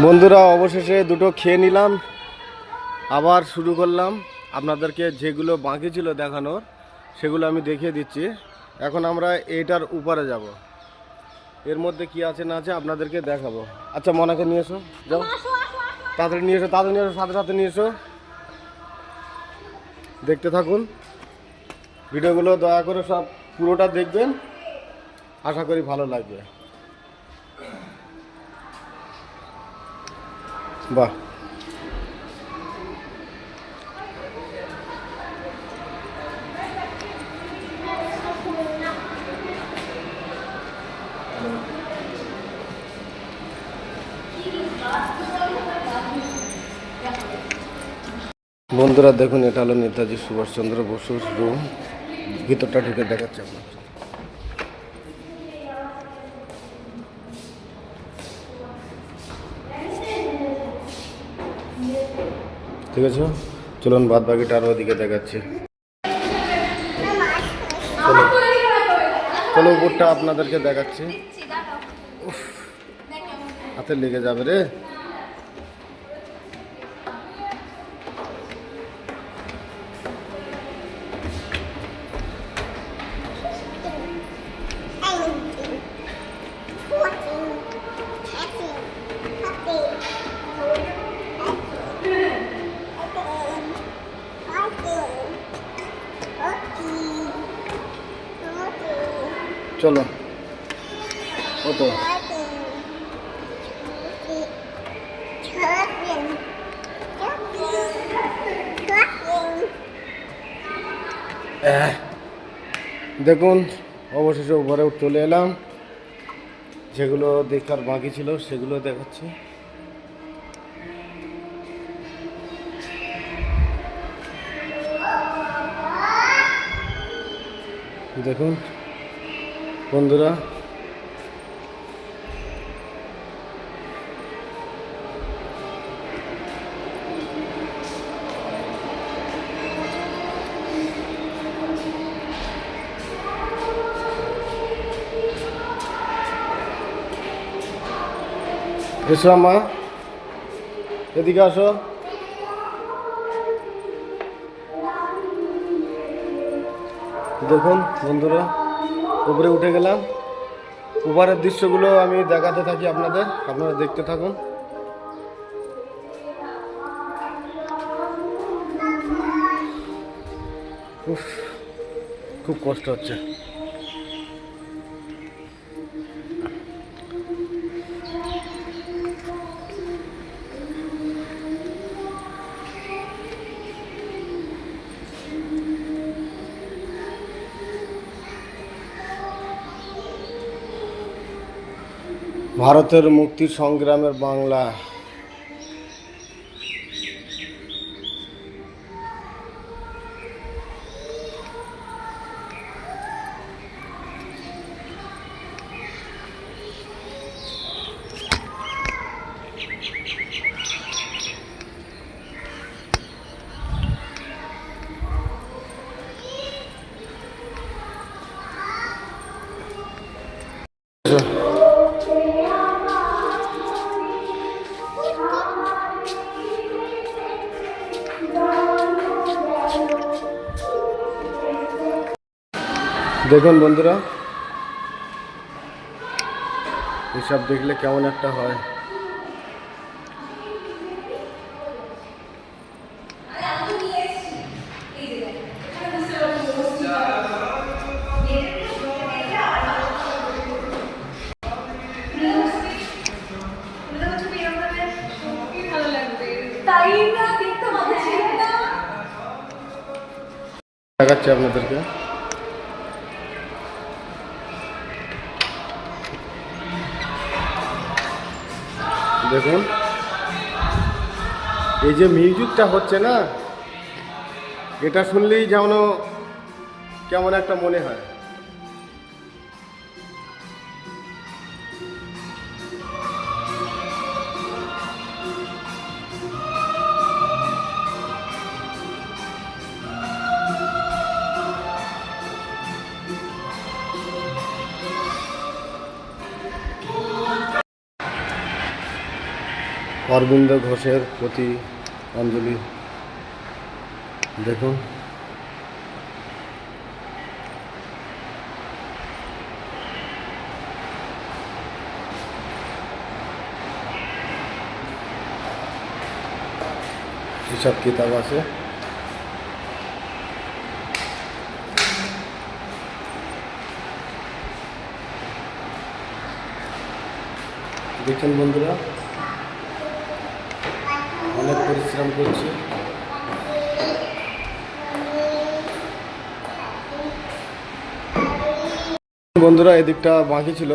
বন্ধুরা অবশেষে দুটো খেয়ে নিলাম, আবার শুরু করলাম। আপনাদেরকে যেগুলো বাকি ছিল দেখানোর সেগুলো আমি দেখিয়ে দিচ্ছি। এখন আমরা এইটার উপরে যাব, এর মধ্যে কি আছে না আছে আপনাদেরকে দেখাবো। আচ্ছা মনাকে নিয়ে এসো, যাও তাড়াতাড়ি নিয়ে এসো, তাড়াতাড়ি নিয়ে এসো, সাথে সাথে নিয়ে এসো। দেখতে থাকুন ভিডিওগুলো, দয়া করে সব পুরোটা দেখবেন, আশা করি ভালো লাগবে। বাহ, বন্ধুরা দেখুন এটা হলো নেতাজি সুভাষচন্দ্র বসুর রুম। ভিতরটা ঢুকে দেখাচ্ছে আপনার। ঠিক আছে, চলুন বাদ বাকিটা আরও ওদিকে দেখাচ্ছি। চলো চলো উপরটা আপনাদেরকে দেখাচ্ছি। উফ, হাতে লেগে যাবে রে। চলো ও তো দেখুন অবশেষে উপরে চলে এলাম। যেগুলো দেখার বাকি ছিল সেগুলো দেখাচ্ছি। দেখুন বন্ধুরা, এসো মা, এদিকে আসো। দেখুন বন্ধুরা, উপরে উঠে গেলাম। উপরের দৃশ্যগুলো আমি দেখাতে থাকি আপনাদের, আপনারা দেখতে থাকুন। উফ, খুব কষ্ট হচ্ছে। ভারতের মুক্তি সংগ্রামের বাংলা। দেখুন বন্ধুরা, এসব দেখলে কেমন একটা হয়। দেখাচ্ছি আপনাদেরকে। দেখুন এই যে মিউজিকটা হচ্ছে না, এটা শুনলেই যেন কেমন একটা মনে হয়। অরবিন্দ ঘোষের প্রতি অঞ্জলি দেখুন। হিসাব কিতাব আছে। দেখছেন বন্ধুরা, অনেক পরিশ্রম করছি। বন্ধুরা এদিকটা বাকি ছিল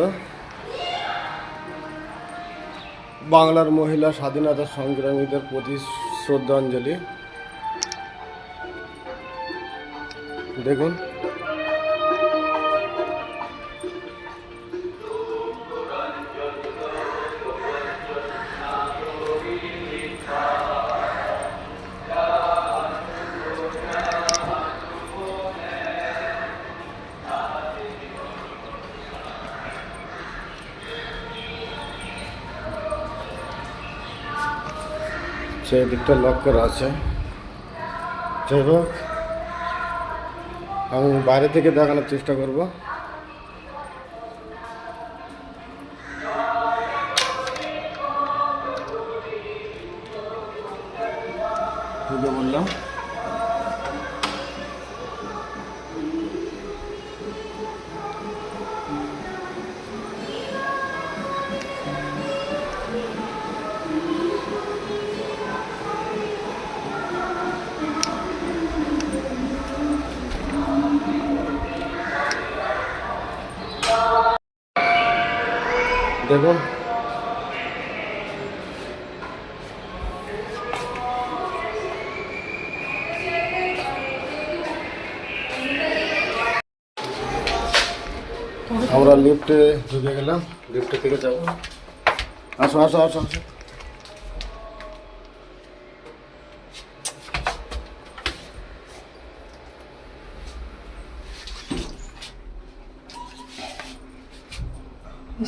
বাংলার মহিলা স্বাধীনতা সংগ্রামীদের প্রতি শ্রদ্ধাঞ্জলি। দেখুন সেদিকটা লক করা আছে। যাই হোক, আমি বাইরে থেকে দেখানোর চেষ্টা করব। বললাম দেখুন আমরা লিফটে ঢুকে গেলাম, লিফটে থেকে যাব। আসো আসো আসো আসো।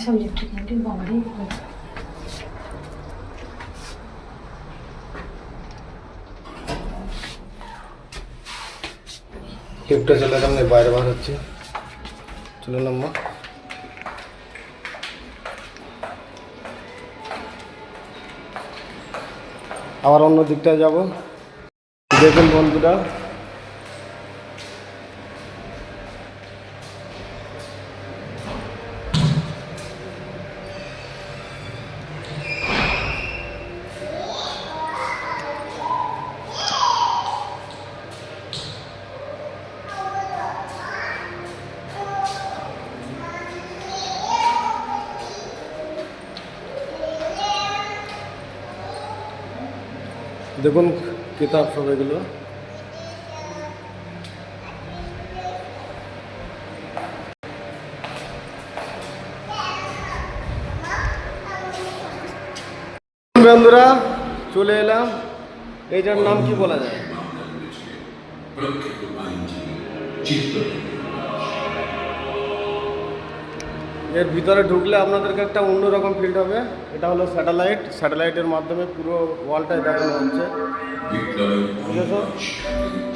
सब लिफ्ट करके बाहरी লিফটে চলে এলাম, বাইরে বার হচ্ছে। চলে এলাম মা। আবার অন্য দিকটায় যাব। দেখুন বন্ধুরা, দেখুন কিতাব সব এগুলো। বন্ধুরা চলে এলাম, এইটার নাম কি বলা যায়? এর ভিতরে ঢুকলে আপনাদেরকে একটা অন্যরকম ফিল্ড হবে। এটা হলো স্যাটেলাইট, স্যাটেলাইটের মাধ্যমে পুরো ওয়ালটাই দেখানো হচ্ছে। ঠিক আছে,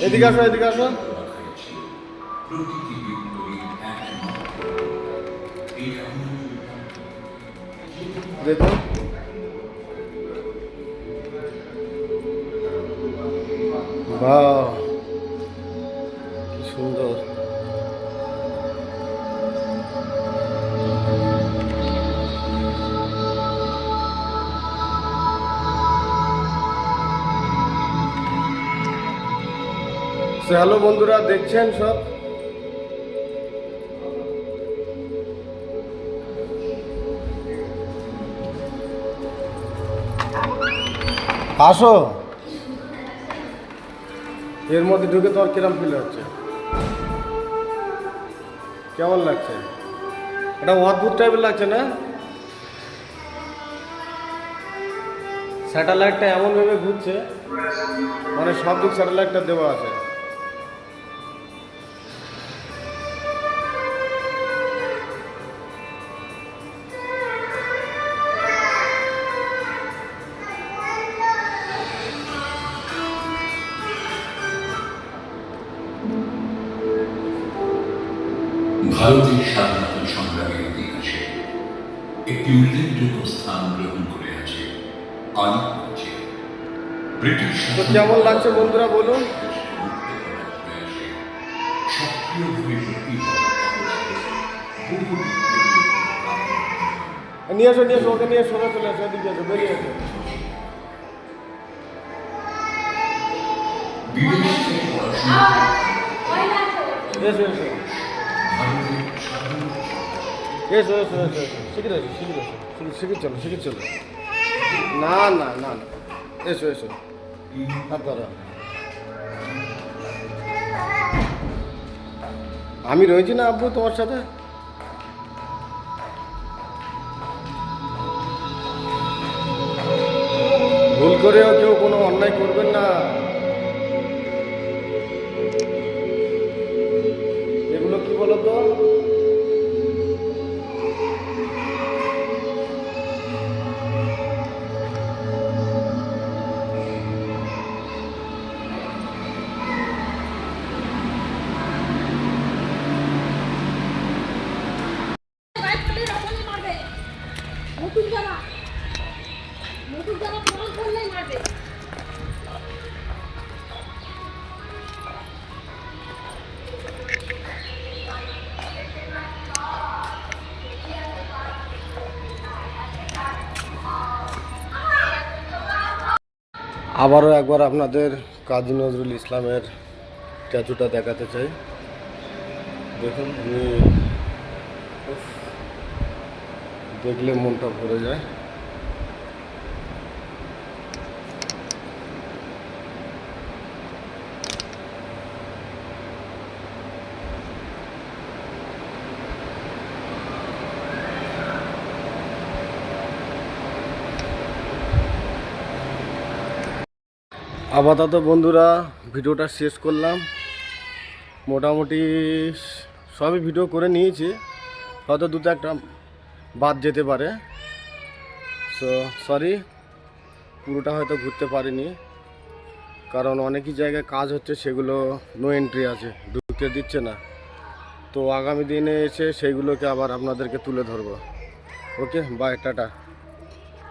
এদিকে আসো এদিকে আসো। দেখুন বাহ কি সুন্দর। হ্যালো বন্ধুরা, দেখছেন সব আসো। এর মধ্যে ঢুকে তোর কিরম ফিল হচ্ছে, কেমন লাগছে? এটা অদ্ভুত টাইপের লাগছে না? স্যাটেলাইটটা এমনভাবে ঘুরছে, মানে সব দিক স্যাটেলাইটটা দেওয়া আছে। ভারতের স্বাধীনতা সংগ্রামের ইতিহাসে একটি উল্লেখযোগ্য স্থান গ্রহণ করে আছে আলিপুরদুয়ার। ব্রিটিশ তো কেমন লাগছে বন্ধুরা বলুন। সক্রিয়ভাবে ভর্তি হওয়া বহু নিয়ে এসো ওকে নিয়ে সোজা চলে আসো, এদিকে এসো, বেরিয়ে এসো। বিদেশ থেকে পড়াশোনা এসো এসো এসো এসো এসো এসো শিখির এসো শিখির চলো না না না না এসো এসো হাত ধরো। আমি রয়েছি না আব্বু তোমার সাথে। ভুল করেও কেউ কোনো অন্যায় করবেন না। এগুলো কি বলতো, আবারও একবার আপনাদের কাজী নজরুল ইসলামের স্ট্যাচুটা দেখাতে চাই। দেখুন, আমি দেখলে মনটা ভরে যায়। আপাতত বন্ধুরা ভিডিওটা শেষ করলাম। মোটামুটি সবই ভিডিও করে নিয়েছি, হয়তো দুটো একটা বাদ যেতে পারে। সো সরি, পুরোটা হয়তো ঘুরতে পারিনি, কারণ অনেকই জায়গায় কাজ হচ্ছে, সেগুলো নো এন্ট্রি আছে, ঢুকতে দিচ্ছে না। তো আগামী দিনে এসে সেইগুলোকে আবার আপনাদেরকে তুলে ধরবো। ওকে, বাই, টাটা।